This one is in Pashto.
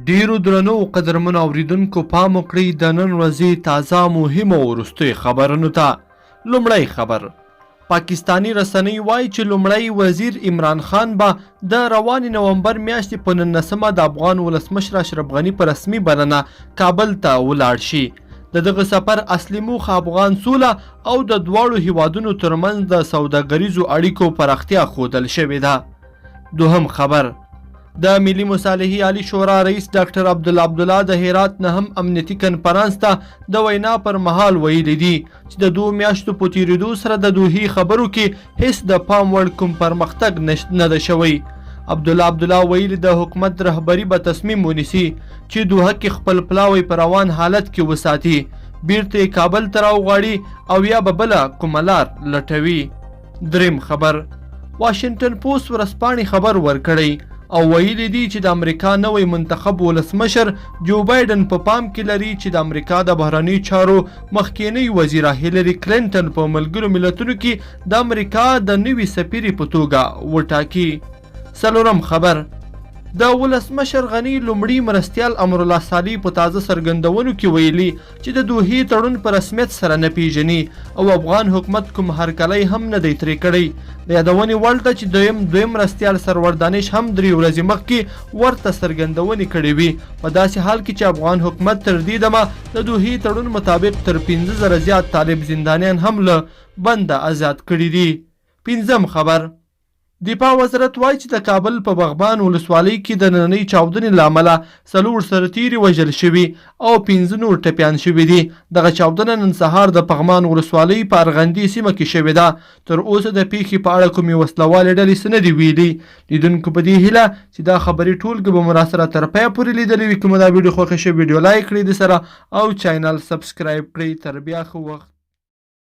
ډیرو درنو قدرمنو اوریدونکو پام وکړئ د نن ورځې تازه مهمو وروستیو خبرونو ته. لومړی خبر: پاکستانی رسنۍ وایي چې لومړی وزیر عمران خان به د روانې نومبر میاشتې په 19 د افغان ولسمشر اشرف غني په رسمي بلنه کابل ته ولاړ شي. د دغه سفر اصلي موخه افغان سوله او د دواړو هیوادونو ترمنځ د سوداګریزو اړیکو پراختیا ښودل شوې ده. دوهم خبر: د ملي مصالحې عالی شورا رئیس ډاکټر عبدالله د هرات نه هم امنیتي کنفرانس ته د وینا پر مهال ویلي دي چې د 2 میاشتو په تیریدو سره د دوحې خبرو کې هیڅ د پام وړ کوم پرمختګ نه ده شوی. عبدالله ویلي د حکومت رهبري به تصمیم ونیسي چې دوحه کې خپل پلاوی په روان حالت کې وساتي، بیرته کابل ته راوغواړي او یا به بله کومه لار لټوي. دریم خبر: واشنګټن پوسټ ورځپاڼې خبر ورکړی او ویلي دي چې د امریکا نوی منتخب ولسمشر جو بایډن په پام کې لري چې د امریکا د بهرنیو چارو مخکینی وزیره هیلری کلینټن په ملګرو ملتونو کې د امریکا د نوي سفیرې په توګه وټاکي. څلورم خبر: د ولسمشر غني لومړي مرستیال امرالله صالح په تازه څرګندونو کې ویلي چې د دوحې تړون په رسمیت سره نه پیژني او افغان حکومت کوم هرکلی هم نه دی ترې کړی. د یادونې وړ ده چې دویم مرستیال سرور دانش هم 3 ورځې مخکې ورته څرګندونې کړې وي، په داسې حال کې چې افغان حکومت تر دې دمه د دوحې تړون مطابق تر 15,000 زیات طالب زندانیان هم له بنده آزاد کړي دي. پنځم خبر: دفاع وزارت وایي چې د کابل په بغبان ولسوالۍ کې د نننۍ چاودنې له امله 4 سرتیري وژل شوي او 15 نور ټپیان شوي دي. دغه چاودنه نن سهار د پغمان ولسوالۍ په ارغندې سیمه کې شوې ده. تر اوسه د پیښې په اړه کومې وسلوالې ډلې څه نه دي ویلي. لیدونکو په دې هیله چې دا خبرې ټولګه به مو راسره تر پایه پورې لیدلې وي. که مو دا ویډیو خوښه شوې ویډیو لایک کړئ، د سره او چینل سبسکرایب کړئ. تر بیا ښه وخت.